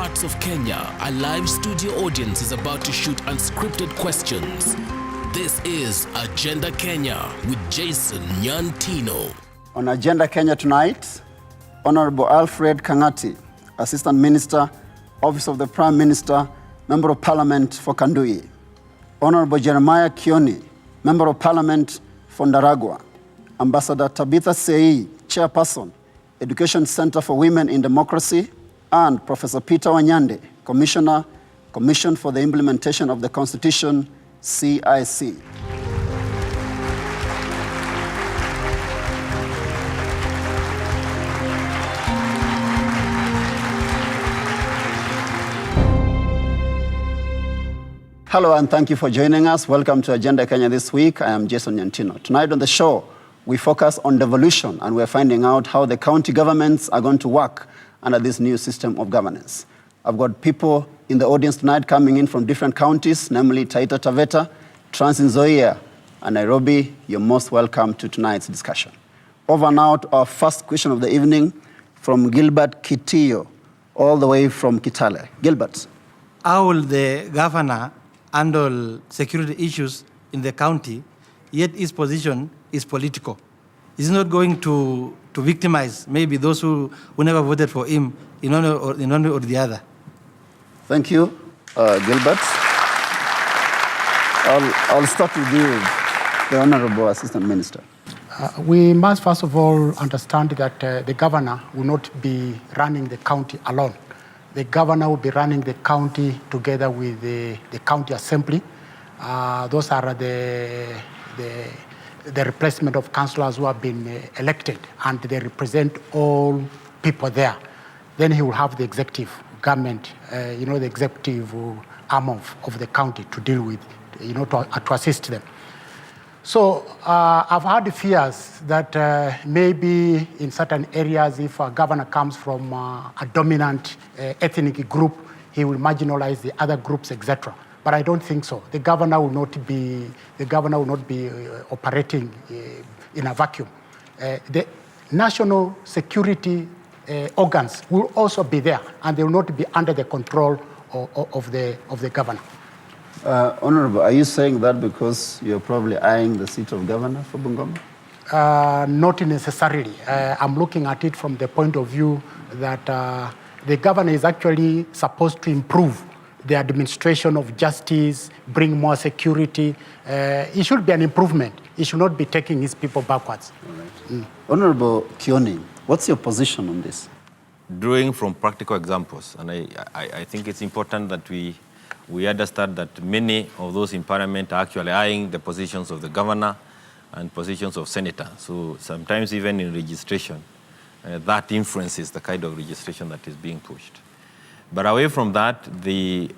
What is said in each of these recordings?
parts of Kenya, a live studio audience is about to shoot unscripted questions. This is Agenda Kenya with Jason Nyantino. On Agenda Kenya tonight, Honorable Alfred Kangati, Assistant Minister, Office of the Prime Minister, Member of Parliament for Kandui. Honorable Jeremiah Kioni, Member of Parliament for Ndaragwa. Ambassador Tabitha Sei, Chairperson, Education Center for Women in Democracy, and Professor Peter Wanyande, Commissioner, Commission for the Implementation of the Constitution, CIC. Hello and thank you for joining us. Welcome to Agenda Kenya this week. I am Jason Nyantino. Tonight on the show, we focus on devolution and we're finding out how the county governments are going to work under this new system of governance. I've got people in the audience tonight coming in from different counties, namely Taita Taveta, Trans Nzoia, and Nairobi. You're most welcome to tonight's discussion. Over now to our first question of the evening from Gilbert Kitio, all the way from Kitale. Gilbert. How will the governor handle security issues in the county, yet his position is political? He's not going to victimize maybe those who never voted for him in one or the other. Thank you, Gilbert. I'll start with you, the Honorable Assistant Minister. We must first of all understand that the governor will not be running the county alone. The governor will be running the county together with the county assembly. Those are the replacement of councillors who have been elected, and they represent all people there. Then he will have the executive government, the executive arm of the county to deal with, to assist them. So I've had fears that maybe in certain areas, if a governor comes from a dominant ethnic group, he will marginalize the other groups, etc. But I don't think so. The governor will not be operating in a vacuum. The national security organs will also be there, and they will not be under the control of the governor. Honorable, are you saying that because you're probably eyeing the seat of governor for Bungoma? Not necessarily. I'm looking at it from the point of view that the governor is actually supposed to improve the administration of justice, bring more security. It should be an improvement. He should not be taking his people backwards. All right. Honorable Kioni, what's your position on this? Drawing from practical examples, and I think it's important that we understand that many of those in parliament are actually eyeing the positions of the governor and positions of senator. So sometimes even in registration, that influences the kind of registration that is being pushed. But away from that,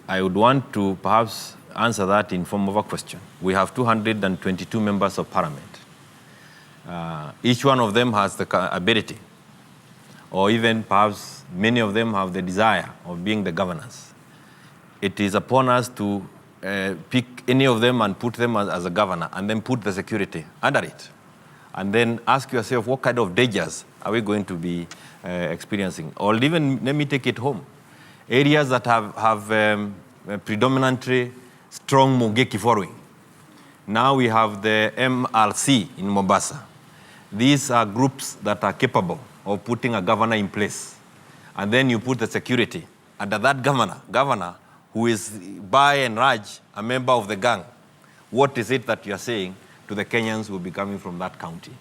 I would want to perhaps answer that in form of a question. We have 222 members of parliament. Each one of them has the ability, or even perhaps many of them have the desire of being the governors. It is upon us to pick any of them and put them as a governor, and then put the security under it. And then ask yourself, what kind of dangers are we going to be experiencing? Or even, let me take it home. Areas that have predominantly strong Mungeki following. Now we have the MRC in Mombasa. These are groups that are capable of putting a governor in place. And then you put the security under that governor who is by and large a member of the gang. What is it that you are saying to the Kenyans who will be coming from that county?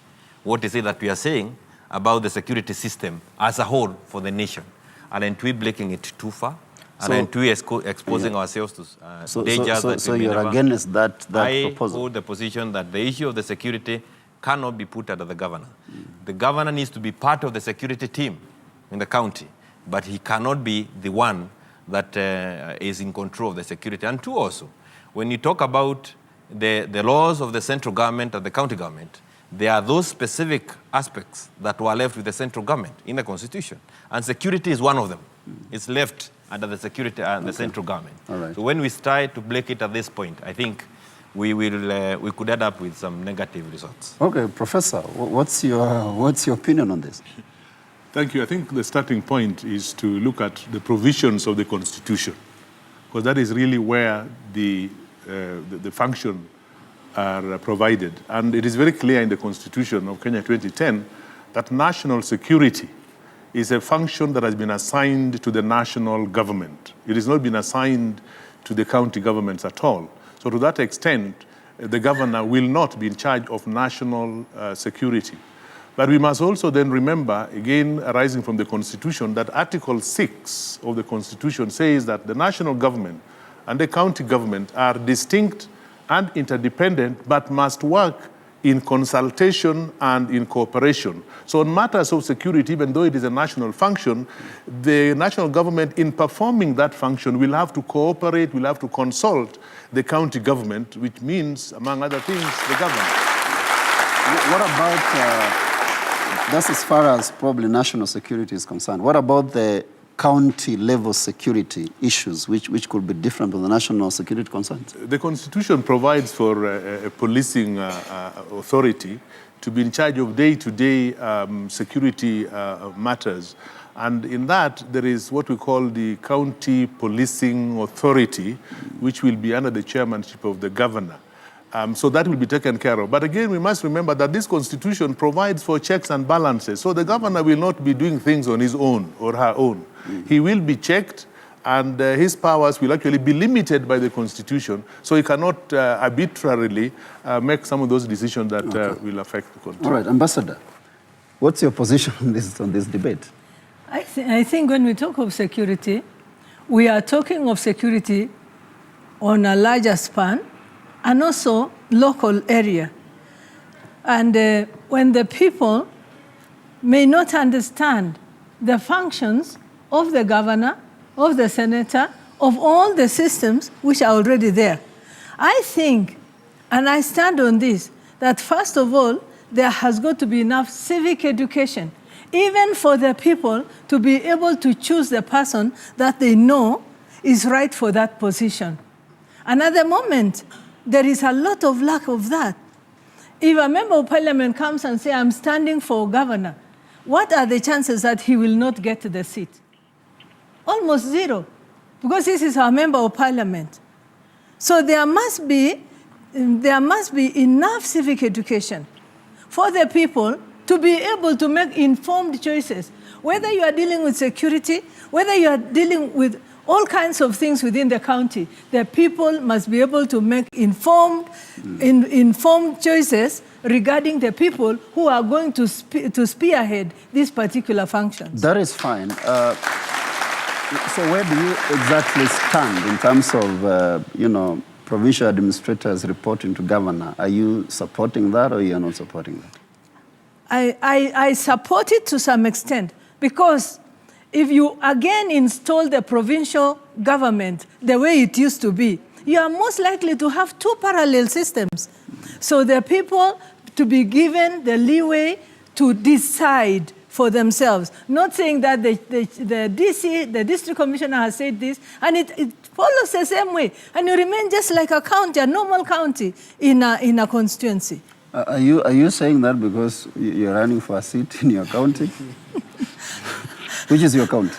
What is it that we are saying about the security system as a whole for the nation? Aren't we breaking it too far? Aren't we exposing ourselves to dangers that So you're against that I proposal? hold the position that the issue of the security cannot be put under the governor. The governor needs to be part of the security team in the county, but he cannot be the one that is in control of the security. And two also, when you talk about the laws of the central government and the county government, there are those specific aspects that were left with the central government in the constitution. And security is one of them. It's left under the security and the central government. All right. So when we try to break it at this point, I think we could end up with some negative results. Okay, Professor, what's your opinion on this? Thank you. I think the starting point is to look at the provisions of the Constitution, because that is really where the function are provided. And it is very clear in the Constitution of Kenya 2010 that national security is a function that has been assigned to the national government. It has not been assigned to the county governments at all. So to that extent, the governor will not be in charge of national security. But we must also then remember, again arising from the Constitution, that Article 6 of the Constitution says that the national government and the county government are distinct and interdependent, but must work in consultation and in cooperation. So on matters of security, even though it is a national function, the national government in performing that function will have to cooperate, will have to consult the county government, which means, among other things, the government. What about, that's as far as probably national security is concerned. What about the county level security issues, which could be different from the national security concerns? The Constitution provides for a policing authority to be in charge of day-to-day security matters. And in that, there is what we call the County Policing Authority, which will be under the chairmanship of the governor. So that will be taken care of. But again, we must remember that this Constitution provides for checks and balances. So the governor will not be doing things on his own or her own. He will be checked, and his powers will actually be limited by the Constitution. So he cannot arbitrarily make some of those decisions that will affect the country. All right, Ambassador, what's your position on this debate? I think when we talk of security, we are talking of security on a larger span and also local area. And when the people may not understand the functions of the governor, of the senator, of all the systems which are already there, I think, and I stand on this, that first of all, there has got to be enough civic education, even for the people to be able to choose the person that they know is right for that position. And at the moment, there is a lot of lack of that. If a member of parliament comes and says, I'm standing for governor, what are the chances that he will not get the seat? Almost zero, because this is our member of parliament. So there must be enough civic education for the people to be able to make informed choices. Whether you are dealing with security, whether you are dealing with all kinds of things within the county, the people must be able to make informed choices regarding the people who are going to spearhead these particular functions. That is fine. So where do you exactly stand in terms of, provincial administrators reporting to governor? Are you supporting that, or you are not supporting that? I support it to some extent, because if you again install the provincial government the way it used to be, you are most likely to have two parallel systems. So the people to be given the leeway to decide for themselves, not saying that the DC, the district commissioner, has said this, and it follows the same way, and you remain just like a county, a normal county in a constituency. Are you saying that because you're running for a seat in your county? Which is your county?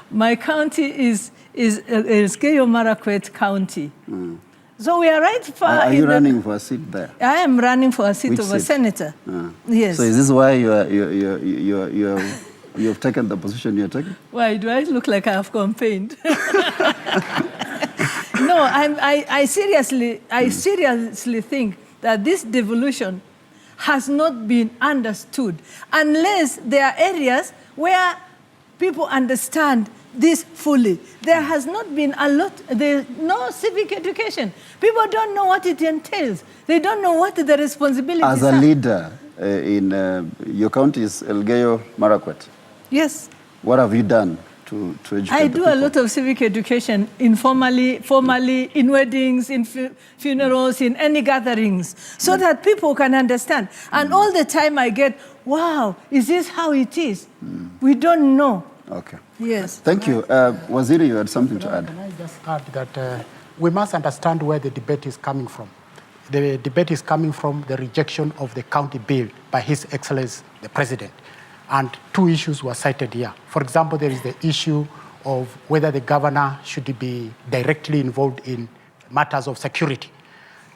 My county is Elgeyo Marakwet County. So we are right far. Are you running for a seat there? I am running for a seat Which of a senator. Yes. So is this why you have taken the position you're taking? Why do I look like I have campaigned? No, I seriously think that this devolution has not been understood unless there are areas where people understand this fully. There has not been there's no civic education. People don't know what it entails. They don't know what the responsibilities are. As a leader in your county is Elgeyo Marakwet. Yes. What have you done to educate I do a lot of civic education, informally, formally, in weddings, in funerals, in any gatherings, so that people can understand. And all the time I get, wow, is this how it is? We don't know. Okay. Yes. Thank you. Waziri, you had something to add. Can I just add that we must understand where the debate is coming from. The debate is coming from the rejection of the county bill by His Excellency, the President. And two issues were cited here. For example, there is the issue of whether the governor should be directly involved in matters of security.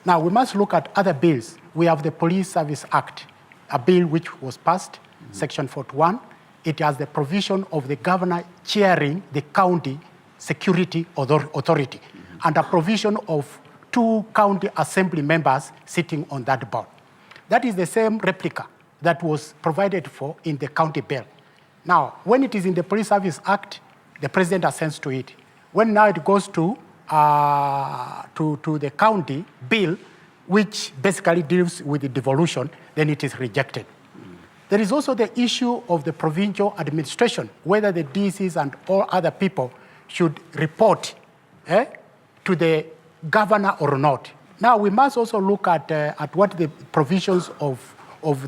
Now, we must look at other bills. We have the Police Service Act, a bill which was passed, Section 41. It has the provision of the governor chairing the county security authority, and a provision of 2 county assembly members sitting on that board. That is the same replica that was provided for in the county bill. Now, when it is in the Police Service Act, the president assents to it. When now it goes to the county bill, which basically deals with the devolution, then it is rejected. There is also the issue of the provincial administration, whether the DCs and all other people should report to the governor or not. Now, we must also look at what the provisions of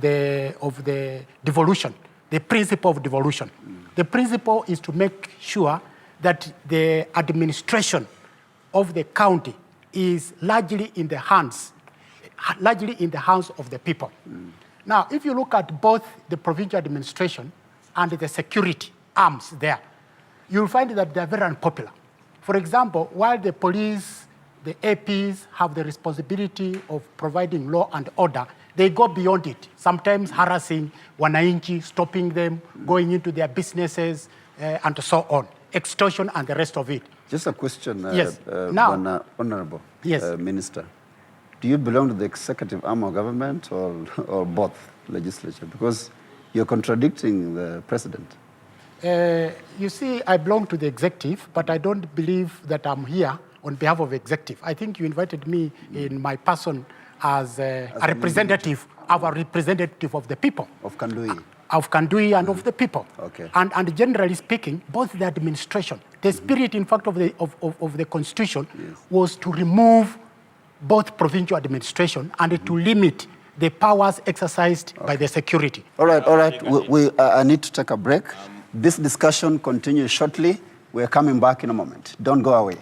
the devolution, the principle of devolution. The principle is to make sure that the administration of the county is largely in the hands of the people. Now, if you look at both the provincial administration and the security arms there, you'll find that they're very unpopular. For example, while the police, the APs have the responsibility of providing law and order, they go beyond it, sometimes harassing wananchi, stopping them, going into their businesses, and so on, extortion and the rest of it. Just a question, yes. Honorable yes. Minister. Do you belong to the executive arm of government or both legislature? Because you're contradicting the president. You see, I belong to the executive, but I don't believe that I'm here on behalf of the executive. I think you invited me in my person as a representative, our representative of the people. Of Kandui. Of Kandui and of the people. Okay. And generally speaking, both the administration, the spirit, in fact, of the Constitution was to remove both provincial administration and to limit the powers exercised by the security. All right. I need to take a break. This discussion continues shortly. We're coming back in a moment. Don't go away.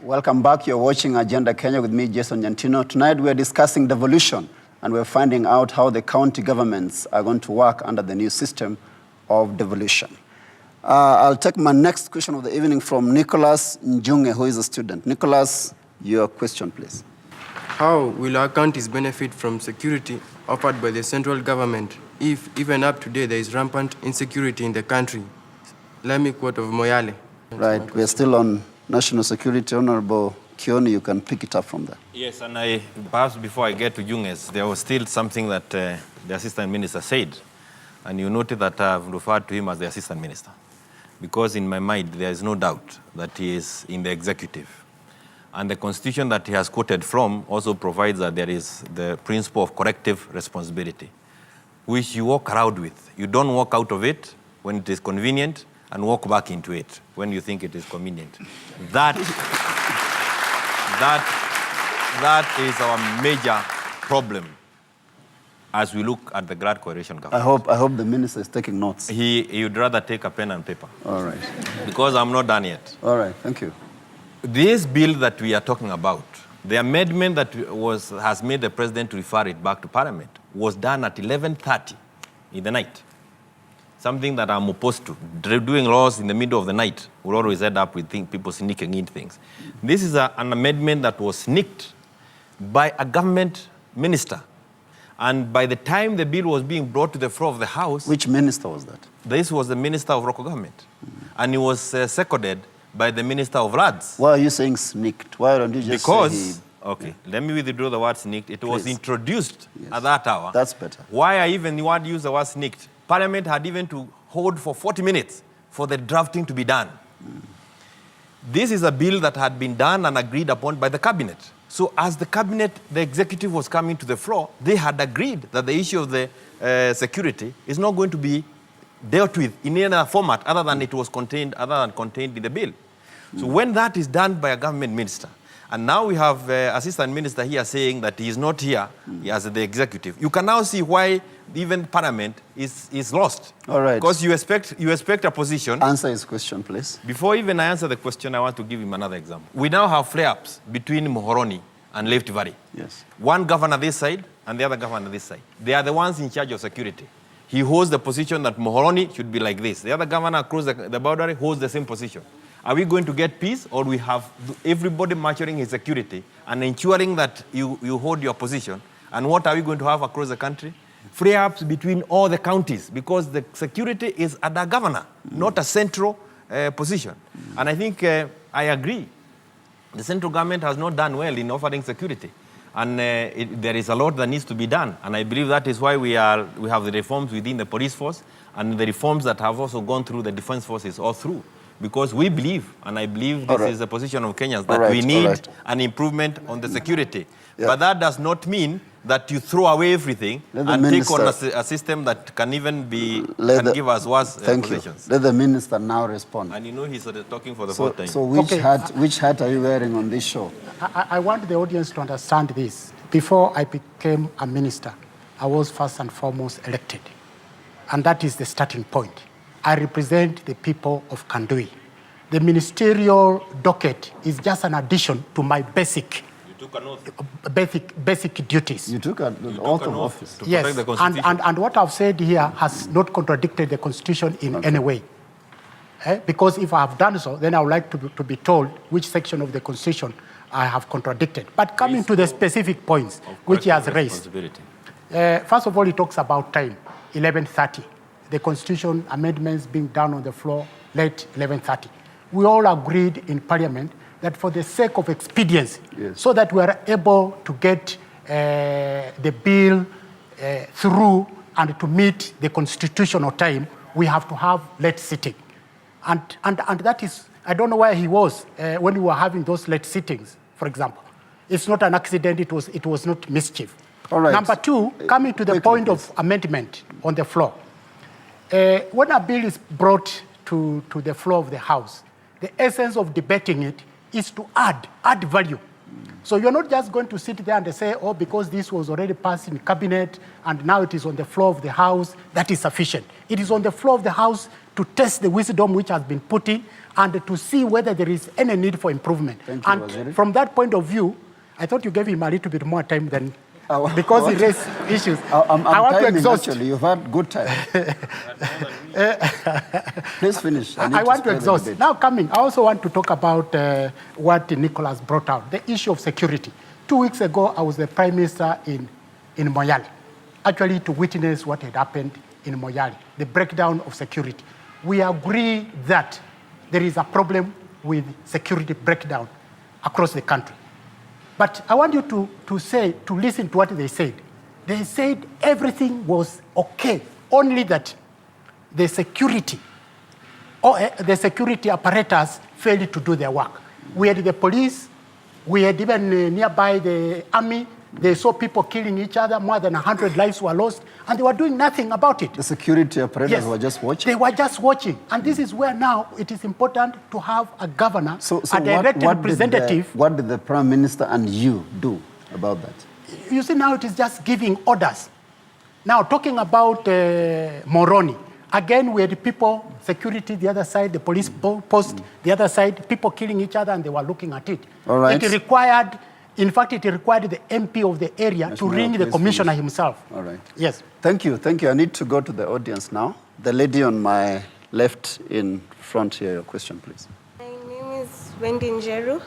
Welcome back. You're watching Agenda Kenya with me, Jason Nyantino. Tonight we're discussing devolution, and we're finding out how the county governments are going to work under the new system of devolution. I'll take my next question of the evening from Nicholas Njunge, who is a student. Nicholas, your question, please. How will our counties benefit from security offered by the central government if, even up to date, there is rampant insecurity in the country? Let me quote of Moyale. Right, we're still on national security. Honorable Kioni, you can pick it up from there. Yes, and perhaps before I get to Junges, there was still something that the Assistant Minister said, and you noted that I've referred to him as the Assistant Minister, because in my mind there is no doubt that he is in the executive. And the Constitution that he has quoted from also provides that there is the principle of corrective responsibility, which you walk around with. You don't walk out of it when it is convenient, and walk back into it when you think it is convenient. That is our major problem as we look at the Grand Coalition government. I hope the minister is taking notes. He would rather take a pen and paper. All right. Because I'm not done yet. All right, thank you. This bill that we are talking about, the amendment that has made the president refer it back to Parliament, was done at 11:30 in the night. Something that I'm opposed to. Doing laws in the middle of the night will always end up with people sneaking in things. This is an amendment that was sneaked by a government minister. And by the time the bill was being brought to the floor of the House... Which minister was that? This was the Minister of Local Government. And he was seconded by the Minister of Lands. Why are you saying sneaked? Why don't you just say Okay, let me withdraw the word sneaked. It was introduced at that hour. That's better. Why I even use the word sneaked? Parliament had even to hold for 40 minutes for the drafting to be done. This is a bill that had been done and agreed upon by the cabinet. So as the cabinet, the executive was coming to the floor, they had agreed that the issue of the security is not going to be dealt with in any other format other than contained in the bill. So when that is done by a government minister, and now we have assistant minister here saying that he is not here as the executive, you can now see why even Parliament is lost. All right. Because you expect a position. Answer his question, please. Before even I answer the question, I want to give him another example. We now have flare-ups between Muhoroni and Rift Valley. Yes. One governor this side and the other governor this side. They are the ones in charge of security. He holds the position that Muhoroni should be like this. The other governor across the boundary holds the same position. Are we going to get peace, or we have everybody maturing his security and ensuring that you hold your position? And what are we going to have across the country? Flare-ups between all the counties, because the security is at the governor, not a central position. And I think I agree. The central government has not done well in offering security. And there is a lot that needs to be done. And I believe that is why we have the reforms within the police force and the reforms that have also gone through the defense forces all through. Because we believe, and I believe this is the position of Kenyans, that we need an improvement on the security. Yeah. But that does not mean that you throw away everything and take on a system that can even give us worse positions. Let the minister now respond. And you know he's talking for the fourth time. So which hat are you wearing on this show? I want the audience to understand this. Before I became a minister, I was first and foremost elected. And that is the starting point. I represent the people of Kandui. The ministerial docket is just an addition to my basic duties. You took an oath of office. To protect the Constitution. And what I've said here has not contradicted the Constitution in any way. Because if I have done so, then I would like to be told which section of the Constitution I have contradicted. But coming to the specific points which he has raised. First of all, he talks about time, 11:30. The Constitution amendments being done on the floor late 11:30. We all agreed in Parliament that for the sake of expediency, so that we are able to get the bill through and to meet the constitutional time, we have to have late sitting. And that is, I don't know where he was when we were having those late sittings, for example. It's not an accident, it was not mischief. All right. Number two, coming to the point of amendment on the floor. When a bill is brought to the floor of the House, the essence of debating it is to add value. So you're not just going to sit there and say, oh, because this was already passed in cabinet and now it is on the floor of the House, that is sufficient. It is on the floor of the House to test the wisdom which has been put in and to see whether there is any need for improvement. Thank you, and Waziri. From that point of view, I thought you gave him a little bit more time than because he raised issues. I want to exhaust. Actually, you've had good time. Please finish. I want to exhaust. Now I also want to talk about what Nicholas brought out, the issue of security. 2 weeks ago, I was the Prime Minister in Moyale, actually to witness what had happened in Moyale, the breakdown of security. We agree that there is a problem with security breakdown across the country. But I want you to listen to what they said. They said everything was okay, only that the security apparatus failed to do their work. We had the police, we had even nearby the army. They saw people killing each other, more than 100 lives were lost, and they were doing nothing about it. The security apparatus were just watching? They were just watching. And this is where now it is important to have a governor, a direct representative. What did the Prime Minister and you do about that? You see, now it is just giving orders. Now, talking about Moroni, again, we had people, security the other side, the police post the other side, people killing each other, and they were looking at it. All right. It required the MP of the area to ring the commissioner himself. All right. Yes. Thank you. I need to go to the audience now. The lady on my left in front here, your question, please. My name is Wendy Njeru.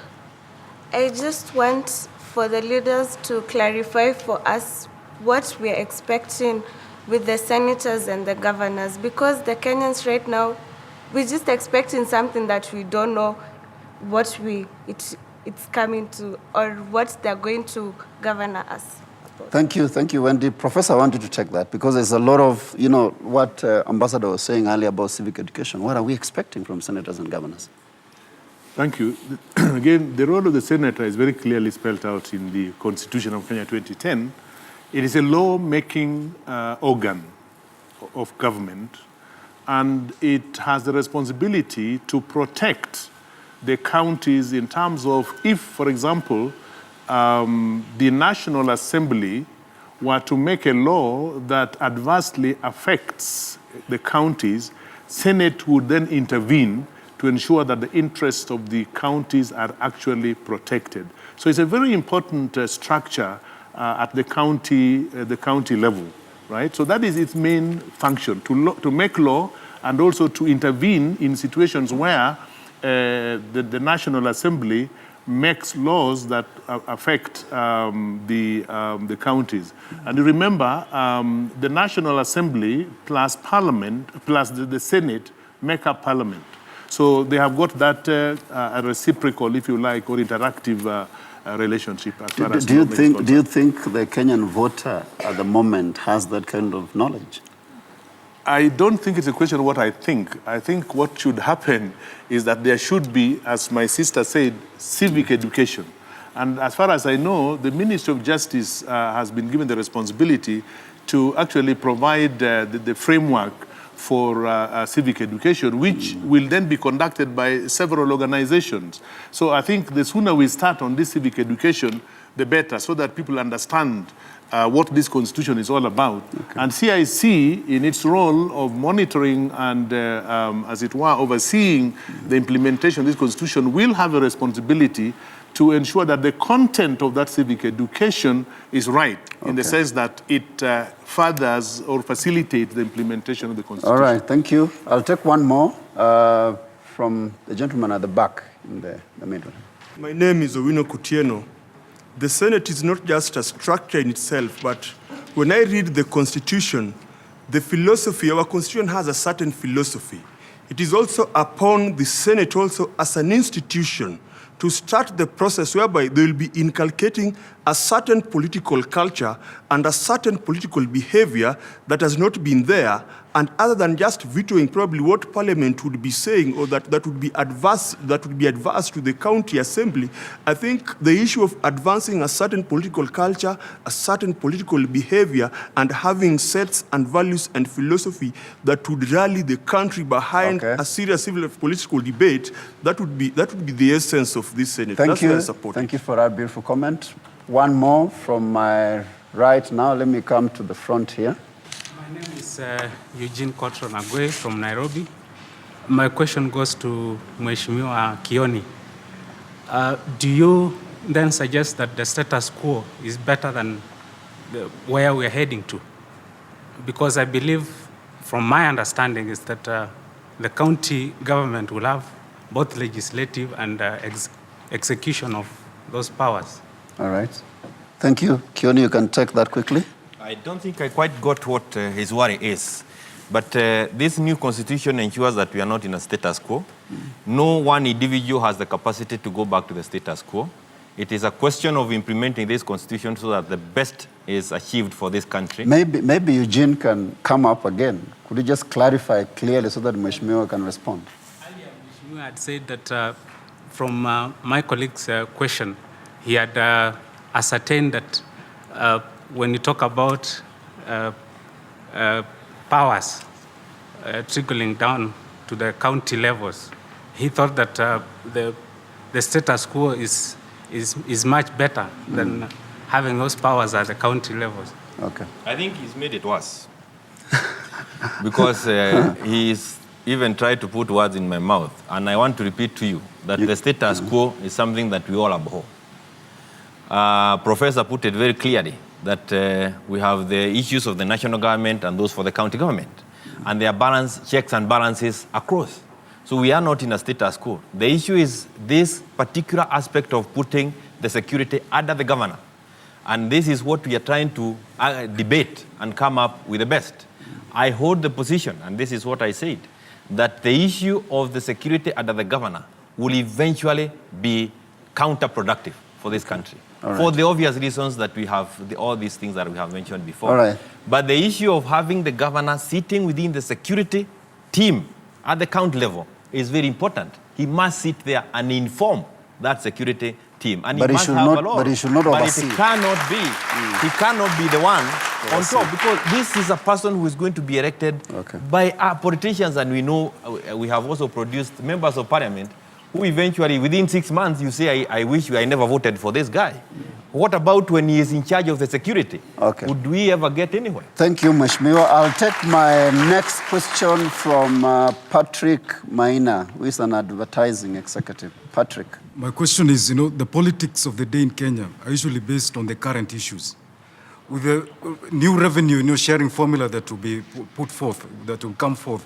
I just want for the leaders to clarify for us what we are expecting with the senators and the governors, because the Kenyans right now, we're just expecting something that we don't know what it's coming to or what they're going to govern us about. Thank you, Wendy. Professor, I want you to take that because there's a lot of, what Ambassador was saying earlier about civic education. What are we expecting from senators and governors? Thank you. Again, the role of the senator is very clearly spelled out in the Constitution of Kenya 2010. It is a law-making organ of government and it has the responsibility to protect the counties in terms of if, for example, the National Assembly were to make a law that adversely affects the counties, Senate would then intervene to ensure that the interests of the counties are actually protected. So it's a very important structure at the county level, right? So that is its main function, to make law and also to intervene in situations where the National Assembly makes laws that affect the counties. And you remember, the National Assembly plus Parliament plus the Senate make up Parliament. So they have got that reciprocal, if you like, or interactive relationship. As far as do you think the Kenyan voter at the moment has that kind of knowledge? I don't think it's a question of what I think. I think what should happen is that there should be, as my sister said, civic education. And as far as I know, the Ministry of Justice has been given the responsibility to actually provide the framework for civic education, which will then be conducted by several organizations. So I think the sooner we start on this civic education, the better, so that people understand what this constitution is all about. Okay. And CIC, in its role of monitoring and, as it were, overseeing the implementation of this constitution, will have a responsibility to ensure that the content of that civic education is right, in the sense that it furthers or facilitates the implementation of the constitution. All right, thank you. I'll take one more from the gentleman at the back in the middle. My name is Owino Kutieno. The Senate is not just a structure in itself, but when I read the Constitution, the philosophy, our Constitution has a certain philosophy. It is also upon the Senate also as an institution to start the process whereby they will be inculcating a certain political culture and a certain political behavior that has not been there, and other than just vetoing probably what Parliament would be saying or that would be adverse to the county assembly, I think the issue of advancing a certain political culture, a certain political behavior, and having sets and values and philosophy that would rally the country behind a serious civil political debate, that would be the essence of this Senate. Thank That's you. what I support. Thank you for that beautiful comment. One more from my right now. Let me come to the front here. My name is Eugene Kotro Nagwe from Nairobi. My question goes to Mheshimiwa Kioni. Do you then suggest that the status quo is better than where we're heading to? Because I believe, from my understanding, is that the county government will have both legislative and execution of those powers. All right. Thank you. Kioni, you can take that quickly. I don't think I quite got what his worry is. But this new constitution ensures that we are not in a status quo. No one individual has the capacity to go back to the status quo. It is a question of implementing this constitution so that the best is achieved for this country. Maybe Eugene can come up again. Could you just clarify clearly so that Mheshimiwa can respond? Earlier, Mheshimiwa had said that from my colleague's question, he had ascertained that when you talk about powers trickling down to the county levels, he thought that the status quo is much better than having those powers at the county levels. Okay. I think he's made it worse. Because he's even tried to put words in my mouth. And I want to repeat to you that the status quo is something that we all abhor. Professor put it very clearly that we have the issues of the national government and those for the county government. And there are checks and balances across. So we are not in a status quo. The issue is this particular aspect of putting the security under the governor. And this is what we are trying to debate and come up with the best. I hold the position, and this is what I said, that the issue of the security under the governor will eventually be counterproductive for this country. Right. For the obvious reasons that we have, all these things that we have mentioned before. All right. But the issue of having the governor sitting within the security team at the county level is very important. He must sit there and inform that security team, and But he he must should have not- a lot. but he should not oversee. It cannot be. He cannot be the one on top, because this is a person who is going to be elected by our politicians, and we know we have also produced members of parliament who eventually, within 6 months, you say, I wish I never voted for this guy. What about when he is in charge of the security? Would we ever get anywhere? Thank you, Mheshimiwa. I'll take my next question from Patrick Maina, who is an advertising executive. Patrick. My question is, the politics of the day in Kenya are usually based on the current issues. With the new revenue, sharing formula that will be put forth, that will come forth,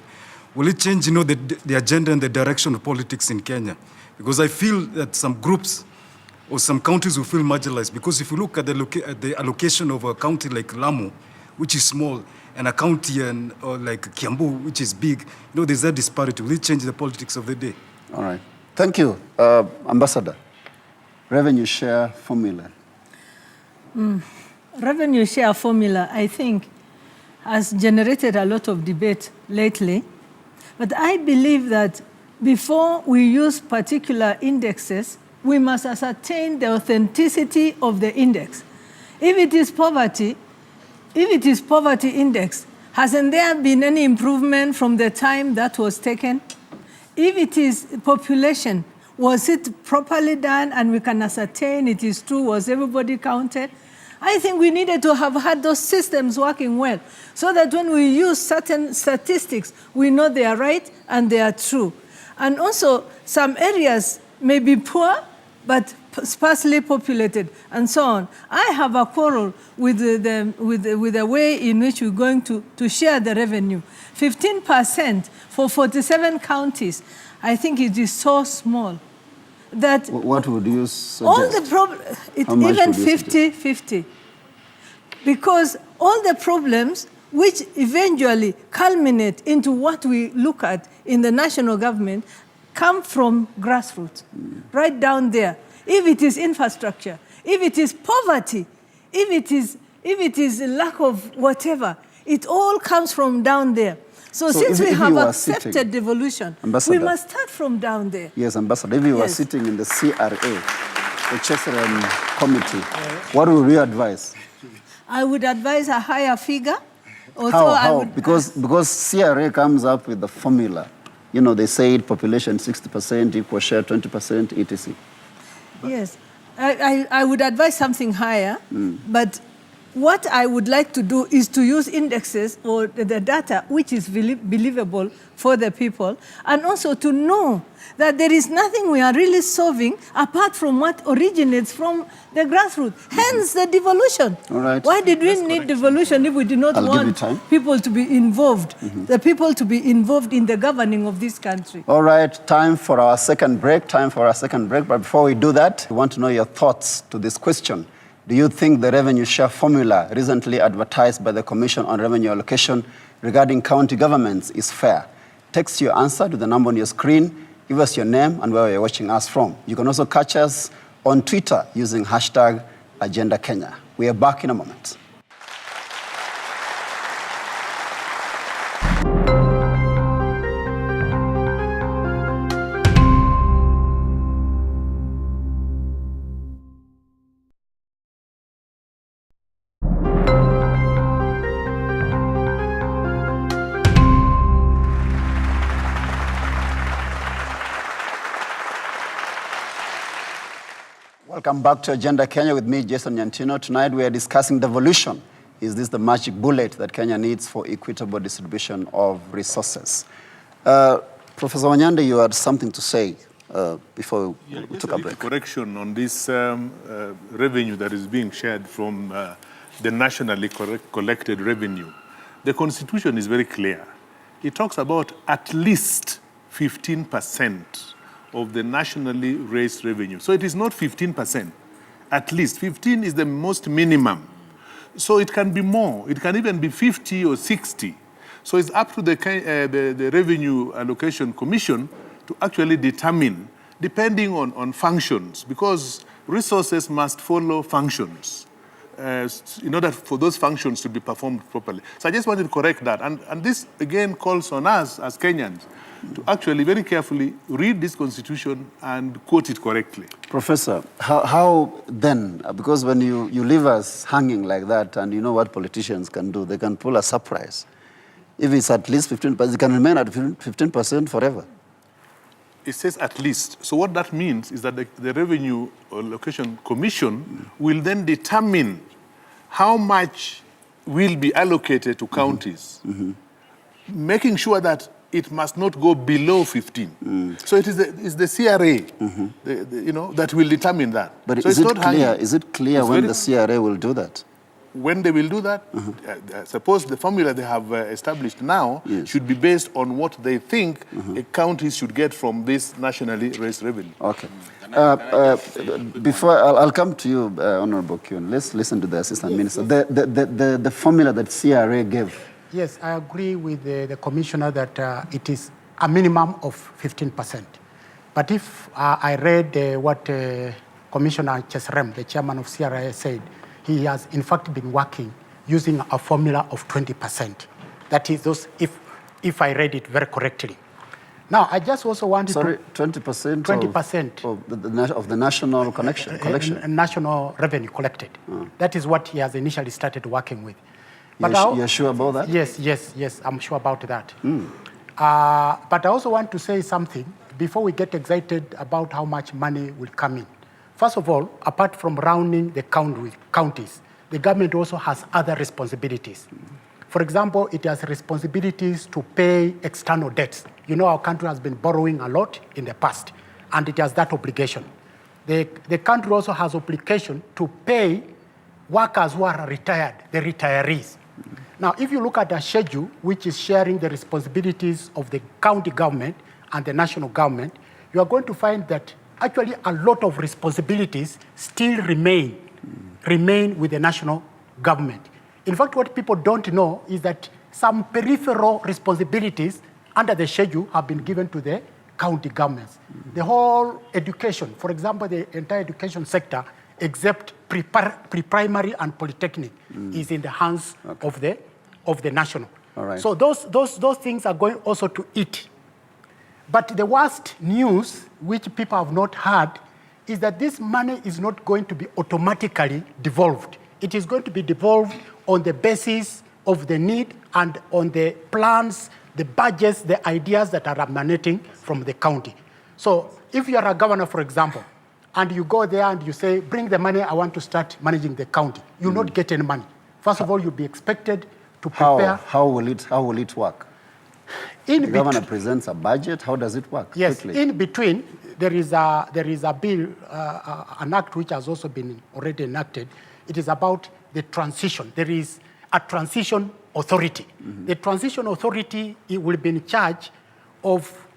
will it change, the agenda and the direction of politics in Kenya? Because I feel that some groups or some counties will feel marginalized. Because if you look at the allocation of a county like Lamu, which is small, and a county like Kiambu, which is big, there's that disparity. Will it change the politics of the day? All right. Thank you. Ambassador, revenue share formula. Revenue share formula, I think, has generated a lot of debate lately. But I believe that before we use particular indexes, we must ascertain the authenticity of the index. If it is poverty index, hasn't there been any improvement from the time that was taken? If it is population, was it properly done and we can ascertain it is true? Was everybody counted? I think we needed to have had those systems working well so that when we use certain statistics, we know they are right and they are true. And also, some areas may be poor, but sparsely populated, and so on. I have a quarrel with the way in which we're going to share the revenue. 15% for 47 counties, I think it is so small that... What would you suggest? All the even 50-50. Because all the problems which eventually culminate into what we look at in the national government come from grassroots, right down there. If it is infrastructure, if it is poverty, if it is lack of whatever, it all comes from down there. So since we have accepted devolution, we must start from down there. Yes, Ambassador, if you were sitting in the CRA, the Cheshire Committee, what would you advise? I would advise a higher figure. How? Because CRA comes up with the formula. They say population 60%, equal share 20%, etc. Yes, I would advise something higher, but what I would like to do is to use indexes or the data which is believable for the people, and also to know that there is nothing we are really solving apart from what originates from the grassroots. Hence the devolution. All right. Why did we need devolution if we did not want people to be involved, the people to be involved in the governing of this country? All right, time for our second break. But before we do that, we want to know your thoughts to this question. Do you think the revenue share formula recently advertised by the Commission on Revenue Allocation regarding county governments is fair? Text your answer to the number on your screen. Give us your name and where you're watching us from. You can also catch us on Twitter using #AgendaKenya. We are back in a moment. Welcome back to Agenda Kenya with me, Jason Nyantino. Tonight we are discussing devolution. Is this the magic bullet that Kenya needs for equitable distribution of resources? Professor Wanyande, you had something to say before we took a break. Correction on this revenue that is being shared from the nationally collected revenue. The Constitution is very clear. It talks about at least 15% of the nationally raised revenue. So it is not 15%. At least 15 is the most minimum. So it can be more. It can even be 50 or 60. So it's up to the Revenue Allocation Commission to actually determine, depending on functions, because resources must follow functions in order for those functions to be performed properly. So I just wanted to correct that. And this, again, calls on us as Kenyans to actually very carefully read this Constitution and quote it correctly. Professor, how then, because when you leave us hanging like that, and you know what politicians can do, they can pull a surprise. If it's at least 15%, it can remain at 15% forever. It says at least. So what that means is that the Revenue Allocation Commission will then determine how much will be allocated to counties, making sure that it must not go below 15. So it's the CRA, that will determine that. But so is it clear when the CRA will do that? When they will do that, suppose the formula they have established now should be based on what they think counties should get from this nationally raised revenue. Okay. Before I'll come to you, Honorable Kyun. Let's listen to the Assistant Minister. The formula that CRA gave. Yes, I agree with the Commissioner that it is a minimum of 15%. But if I read what Commissioner Chesrem, the chairman of CRA, said, he has in fact been working using a formula of 20%. That is those, if I read it very correctly. Now, I just also wanted to... 20%? 20% of the national collection? National revenue collected. That is what he has initially started working with. But you're sure about that? Yes, I'm sure about that. But I also want to say something before we get excited about how much money will come in. First of all, apart from rounding the counties, the government also has other responsibilities. For example, it has responsibilities to pay external debts. You know, our country has been borrowing a lot in the past, and it has that obligation. The country also has obligation to pay workers who are retired, the retirees. Now, if you look at the schedule, which is sharing the responsibilities of the county government and the national government, you are going to find that actually a lot of responsibilities still remain with the national government. In fact, what people don't know is that some peripheral responsibilities under the schedule have been given to the county governments. The whole education, for example, the entire education sector, except pre-primary and polytechnic, is in the hands of the national. All right. So those things are going also to it. But the worst news, which people have not heard, is that this money is not going to be automatically devolved. It is going to be devolved on the basis of the need and on the plans, the budgets, the ideas that are emanating from the county. So if you are a governor, for example, and you go there and you say, bring the money, I want to start managing the county, you'll not get any money. First of all, you'll be expected to prepare. How will it work? The governor presents a budget. How does it work? Yes, quickly? In between, there is a bill, an act which has also been already enacted. It is about the transition. There is a transition authority. The transition authority, it will be in charge of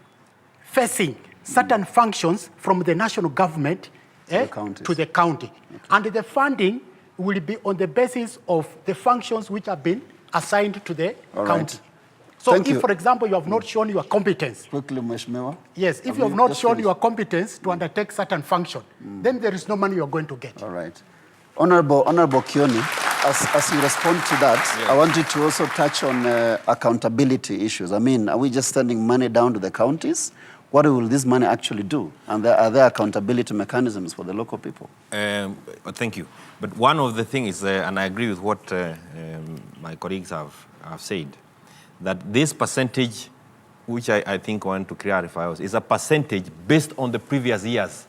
facing certain functions from the national government to the county. Okay. And the funding will be on the basis of the functions which have been assigned to the county. Right. So if, for example, you have not shown your competence. Quickly, Mheshimiwa. Yes, if you have not shown your competence to undertake certain function, then there is no money you are going to get. All right. Honorable Kioni, as you respond to that, I want you to also touch on accountability issues. I mean, are we just sending money down to the counties? What will this money actually do? And are there accountability mechanisms for the local people? Thank you. But one of the things, and I agree with what my colleagues have said, that this percentage, which I think I want to clarify, is a percentage based on the previous year's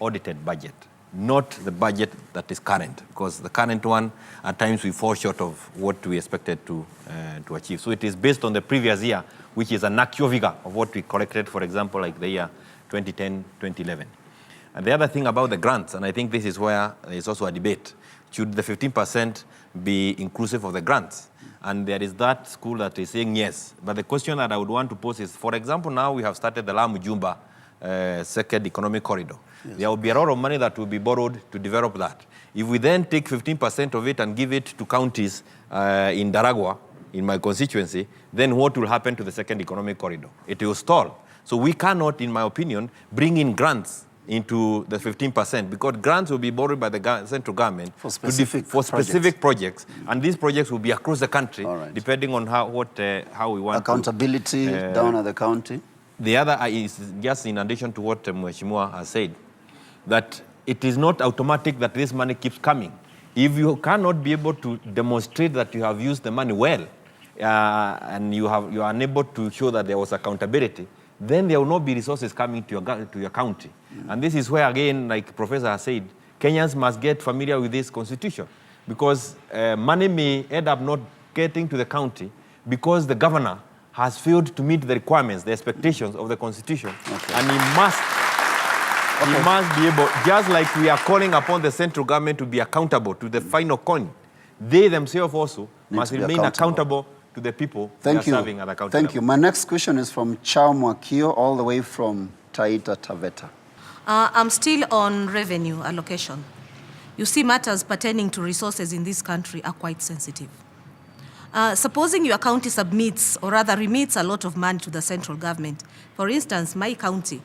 audited budget, not the budget that is current, because the current one, at times we fall short of what we expected to achieve. So it is based on the previous year, which is an actual figure of what we collected, for example, like the year 2010, 2011. And the other thing about the grants, and I think this is where there's also a debate, should the 15% be inclusive of the grants? And there is that school that is saying yes. But the question that I would want to pose is, for example, now we have started the Lamu-Jumba second economic corridor. Yes. There will be a lot of money that will be borrowed to develop that. If we then take 15% of it and give it to counties in Daragwa, in my constituency, then what will happen to the second economic corridor? It will stall. So we cannot, in my opinion, bring in grants into the 15%, because grants will be borrowed by the central government for specific projects, and these projects will be across the country, depending on how we want accountability down at the county. The other is just in addition to what Mheshimiwa has said, that it is not automatic that this money keeps coming. If you cannot be able to demonstrate that you have used the money well, and you are unable to show that there was accountability, then there will not be resources coming to your county. And this is where, again, like Professor has said, Kenyans must get familiar with this constitution, because money may end up not getting to the county because the governor has failed to meet the requirements, the expectations of the constitution. Okay. And he must be able, just like we are calling upon the central government to be accountable to the final coin, they themselves also must remain accountable to the people they are serving at the county Thank level. you. My next question is from Chao Mwakio, all the way from Taita Taveta. I'm still on revenue allocation. You see, matters pertaining to resources in this country are quite sensitive. Supposing your county submits, or rather remits, a lot of money to the central government. For instance, my county,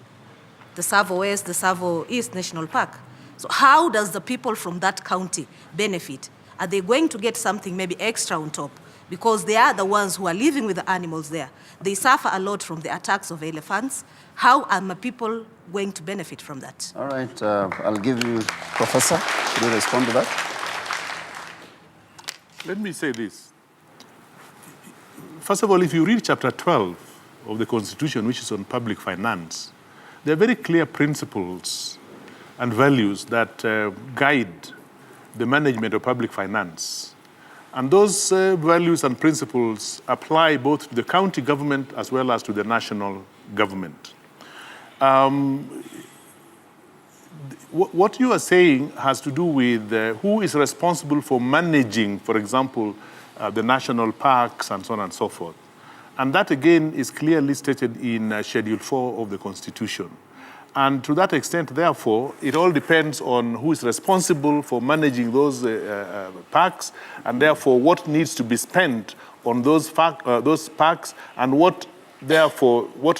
the Tsavo West, the Tsavo East National Park. So how does the people from that county benefit? Are they going to get something maybe extra on top? Because they are the ones who are living with the animals there. They suffer a lot from the attacks of elephants. How are my people going to benefit from that? All right, I'll give you, Professor, should you respond to that? Let me say this. First of all, if you read chapter 12 of the Constitution, which is on public finance, there are very clear principles and values that guide the management of public finance. And those values and principles apply both to the county government as well as to the national government. What you are saying has to do with who is responsible for managing, for example, the national parks and so on and so forth. And that, again, is clearly stated in Schedule 4 of the Constitution. And to that extent, therefore, it all depends on who is responsible for managing those parks, and therefore what needs to be spent on those parks, and what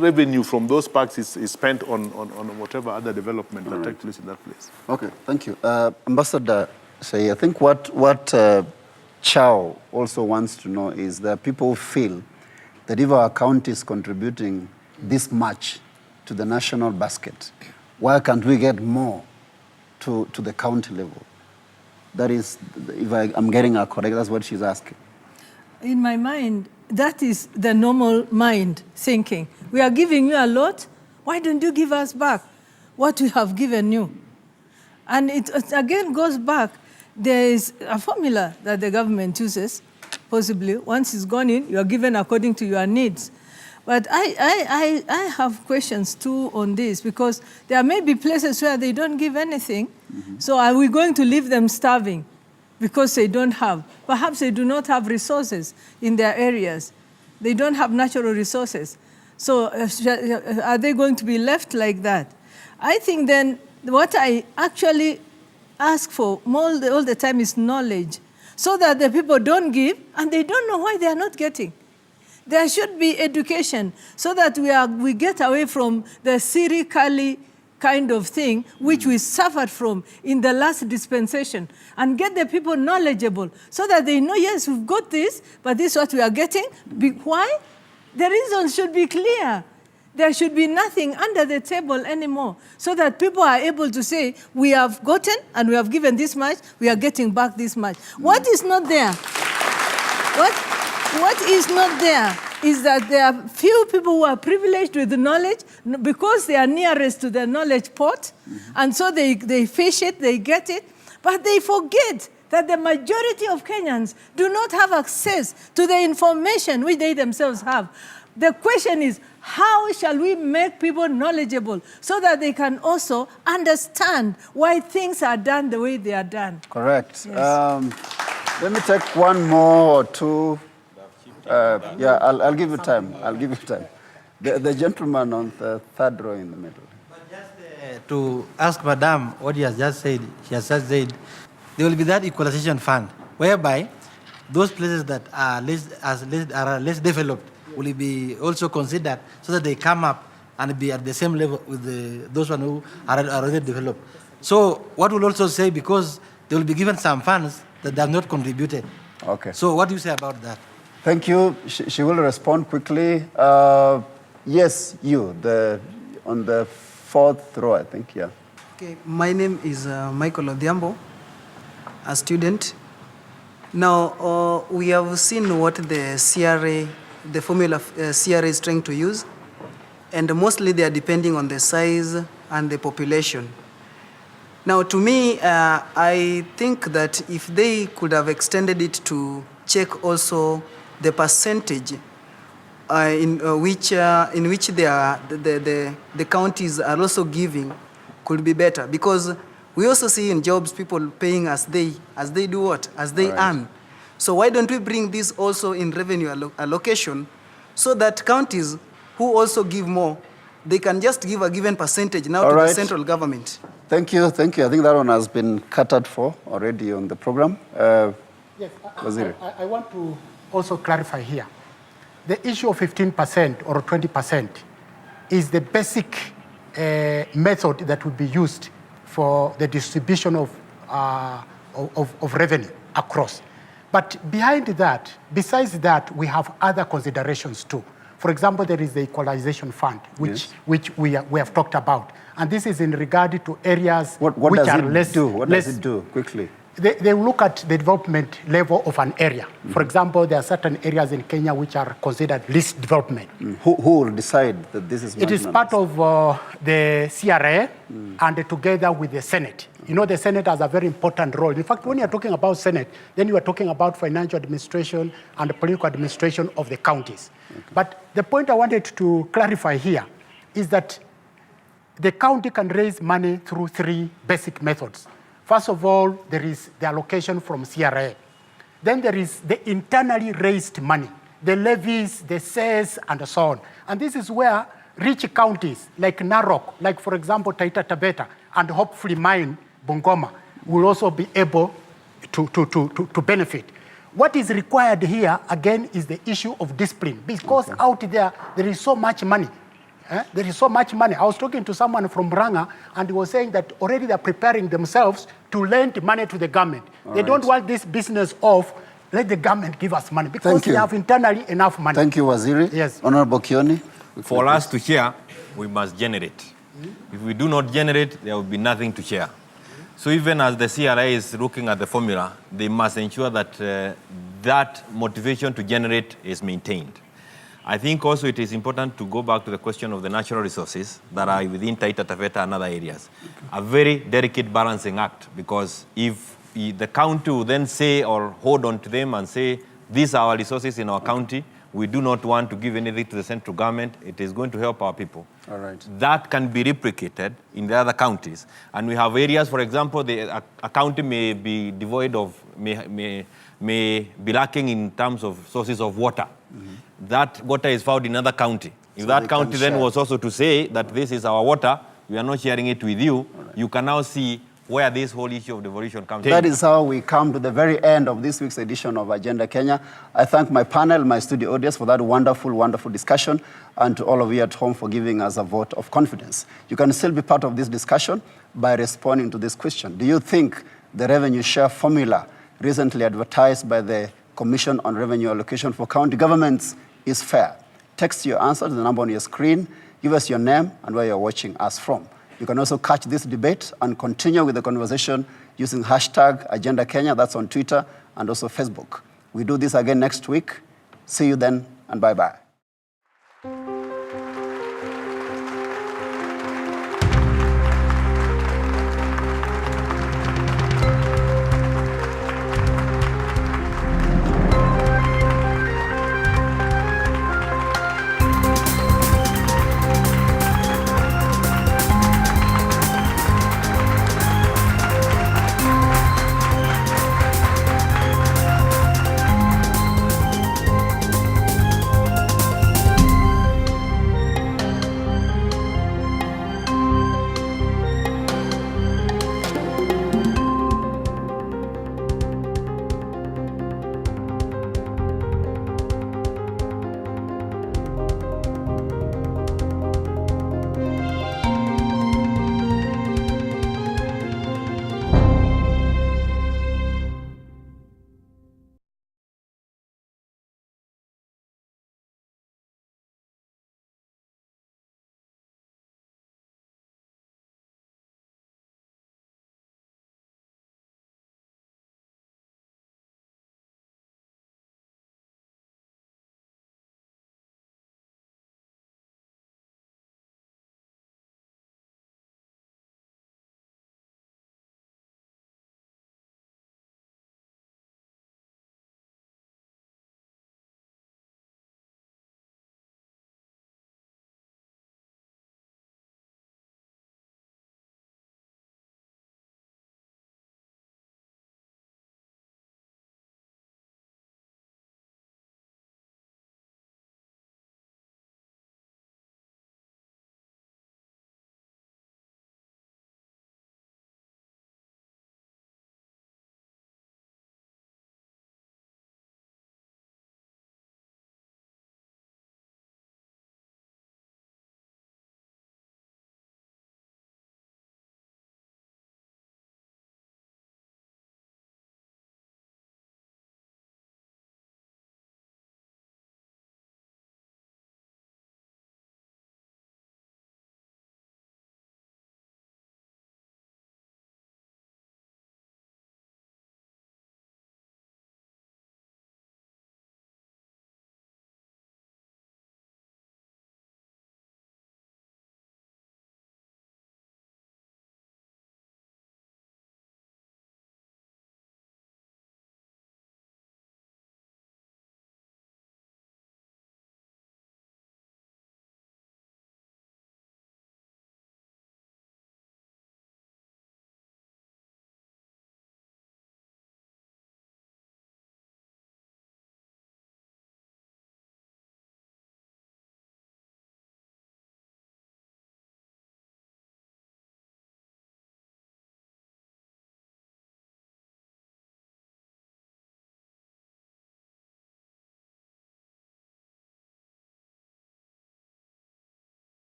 revenue from those parks is spent on whatever other development that takes place in that place. Okay, thank you. Ambassador Say, I think what Chao also wants to know is that people feel that if our county is contributing this much to the national basket, why can't we get more to the county level? That is, if I'm getting her correct, that's what she's asking. In my mind, that is the normal mind thinking. We are giving you a lot, why don't you give us back what we have given you? And it again goes back, there is a formula that the government uses, possibly. Once it's gone in, you are given according to your needs. But I have questions too on this, because there may be places where they don't give anything. Mm-hmm. So are we going to leave them starving because they don't have? Perhaps they do not have resources in their areas. They don't have natural resources. So are they going to be left like that? I think then what I actually ask for all the time is knowledge, so that the people don't give and they don't know why they are not getting. There should be education so that we get away from the Siri-Kali kind of thing which we suffered from in the last dispensation, and get the people knowledgeable so that they know, yes, we've got this, but this is what we are getting. Why? The reason should be clear. There should be nothing under the table anymore, so that people are able to say, we have gotten and we have given this much, we are getting back this much. What is not there? What is not there is that there are few people who are privileged with the knowledge because they are nearest to the knowledge pot, and so they fish it, they get it, but they forget that the majority of Kenyans do not have access to the information which they themselves have. The question is, how shall we make people knowledgeable so that they can also understand why things are done the way they are done? Correct. Yes. Let me take one more or two. Yeah, I'll give you time. I'll give you time. The gentleman on the third row in the middle. But just to ask Madam what he has just said, there will be that equalization fund, whereby those places that are less developed will be also considered, so that they come up and be at the same level with those one who are already developed. So what will also say, because they will be given some funds that they have not contributed. Okay. So what do you say about that? Thank you. She will respond quickly. Yes, you, on the fourth row, I think, yeah. Okay, my name is Michael Odhiambo, a student. Now, we have seen what the CRA, the formula CRA is trying to use, and mostly they are depending on the size and the population. Now, to me, I think that if they could have extended it to check also the percentage in which the counties are also giving, could be better, because we also see in jobs people paying as they do what? As they earn. So why don't we bring this also in revenue allocation so that counties who also give more, they can just give a given percentage now to the central government. Thank you, thank you. I think that one has been catered for already on the program. Yes, I want to also clarify here. The issue of 15% or 20% is the basic method that would be used for the distribution of revenue across. But behind that, besides that, we have other considerations too. For example, there is the equalization fund, which we have talked about. And this is in regard to areas which are less... What does it do, quickly? They look at the development level of an area. For example, there are certain areas in Kenya which are considered least development. Who will decide that this is... It is part of the CRA and together with the Senate. You know, the Senate has a very important role. In fact, when you're talking about Senate, then you are talking about financial administration and the political administration of the counties. Okay. But the point I wanted to clarify here is that the county can raise money through 3 basic methods. First of all, there is the allocation from CRA. Then there is the internally raised money, the levies, the cess, and so on. And this is where rich counties like Narok, like for example, Taita Taveta, and hopefully mine, Bungoma, will also be able to benefit. What is required here, again, is the issue of discipline, because out there is so much money. There is so much money. I was talking to someone from Ranga, and he was saying that already they're preparing themselves to lend money to the government. They don't want this business of, let the government give us money, because they have internally enough money. Thank you, Waziri. Yes. Honorable Kioni. For us to share, we must generate. If we do not generate, there will be nothing to share. So even as the CRA is looking at the formula, they must ensure that that motivation to generate is maintained. I think also it is important to go back to the question of the natural resources that are within Taita Taveta and other areas. A very delicate balancing act, because if the county will then say or hold on to them and say, these are our resources in our county, we do not want to give anything to the central government, it is going to help our people. All right. That can be replicated in the other counties. And we have areas, for example, a county may be devoid of, may be lacking in terms of sources of water. That water is found in another county. If so that county then was also to say that this is our water, we are not sharing it with you, you can now see where this whole issue of devolution comes in. That is how we come to the very end of this week's edition of Agenda Kenya. I thank my panel, my studio audience for that wonderful, wonderful discussion, and to all of you at home for giving us a vote of confidence. You can still be part of this discussion by responding to this question. Do you think the revenue share formula recently advertised by the Commission on Revenue Allocation for County Governments is fair? Text your answer to the number on your screen. Give us your name and where you're watching us from. You can also catch this debate and continue with the conversation using hashtag Agenda Kenya. That's on Twitter and also Facebook. We do this again next week. See you then, and bye-bye.